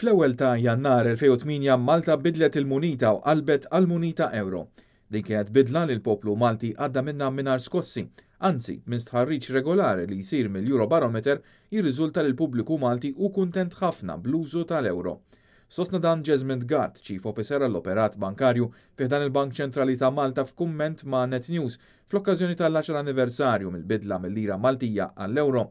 Fl-ewwel ta' Jannar 2008 Malta bidlet il-munita u qalbet għal-munita euro. Din kienet bidla li l-poplu Malti għadda minnha mingħajr skossi. Anzi, minn stħarriġ regolari li jsir mill-Eurobarometer jirriżulta li l-pubbliku Malti hu kuntent ħafna bl-użu tal-euro. Sostna dan Jasmine Gatt, Chief Officer għall-Operat Bankarju fiħdan il-Bank Ċentrali ta' Malta f'kumment ma' Net News fl-okkażjoni tal-10 anniversarju mill-bidla mill-lira Maltija għall-euro.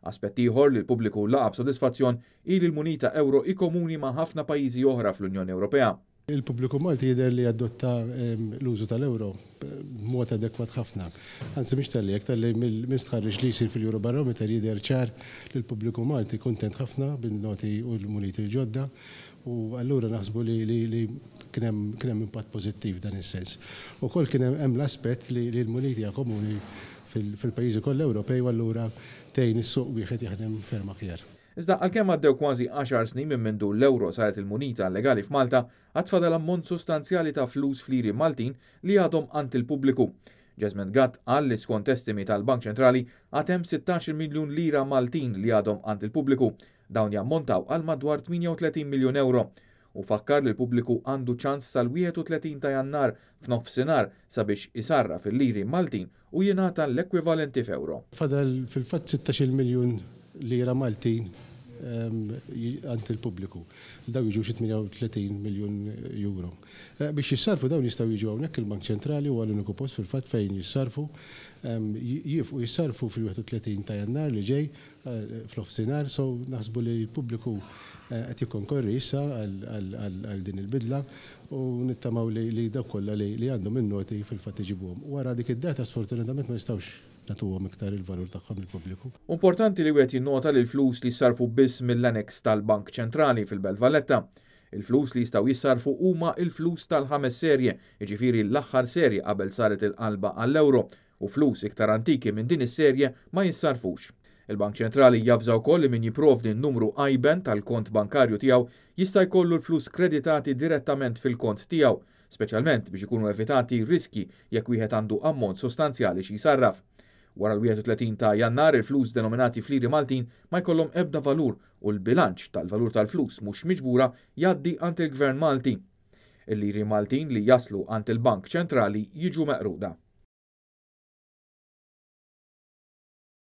Aspett ieħor li l-pubbliku laqa b'sodisfazzjon li l-munita euro ikomuni ma' ħafna pajjiżi oħra fl-Unjoni Ewropea. Il-pubbliku Malti jidher li adotta l-użu tal-euro b'mod adekwat ħafna. Anzi mhix tal-lek tal-li mistħarriġ li jsir fil-Eurobarometer jidher ċar li l-pubbliku Malti kuntent ħafna bin-noti u l-muniti l-ġodda u allura naħsbu li kien hemm impatt pożittiv dan is-sens. Ukoll kien hemm l-aspett li l-muniti hija komuni fil-pajjiżi kollha Ewropej u allura tgħin is-suq wieħed jaħdem ferm aħjar. Iżda għalkemm għaddew kważi 10 snin minn mindu l-euro saret il-munita legali f'Malta, għatfadal ammont sostanzjali ta' flus fl-liri Maltin li għadhom għand il-pubbliku. Jasmine Gatt qal li skont estimi tal-Bank Ċentrali għatem 16 miljun lira Maltin li għadhom għand il-pubbliku. Dawn jammontaw għal madwar 38 miljun euro. U fakkar li l-pubbliku għandu ċans sal-31 ta' Jannar f'nofsinhar sabiex isarra fil-liri Maltin u jingħata l-ekwivalenti f'euro. Fadal fil-fatt 16 miljun lira Maltin għand il-pubbliku. Daw jiġu xi 38 miljun euro. Biex jissarfu dawn jistgħu jiġu hawnhekk il-Bank Ċentrali huwa l-uniku post fil-fatt fejn jissarfu jissarfu fil-31 ta' Jannar li ġej fl-ofsinhar, so naħsbu li l-pubbliku qed jikkonkorri issa għal din il-bidla u nittamaw li dawk kollha li għandhom in-noti fil-fatt iġibuhom. Wara dik id-data sfortunatament ma jistgħux nagħtuhom iktar il-valur tagħhom il-pubbliku. Importanti li wieħed jinnota li l-flus li jsarfu biss mill-annex tal-Bank Ċentrali fil-Belt Valletta. Il-flus li jistgħu jissarfu huma il-flus tal-5 serje, jiġifieri l-aħħar serje qabel saret il-qalba għall-euro u flus iktar antiki minn din is-serje ma jissarfux. Il-Bank Ċentrali jafża wkoll li min jipprovdi n-numru IBAN tal-kont bankarju tiegħu jista' jkollu l-flus kreditati direttament fil-kont tiegħu, speċjalment biex ikunu evitati riski jekk wieħed għandu ammont sostanzjali xi jsarraf. Wara l-31 ta' Jannar il-flus denominati fl-liri Maltin ma jkollhom ebda valur u l-bilanċ tal-valur tal-flus mhux miġbura jgħaddi għand il-Gvern Malti. Il-liri Maltin li jaslu għand il-Bank Ċentrali jiġu meqruda.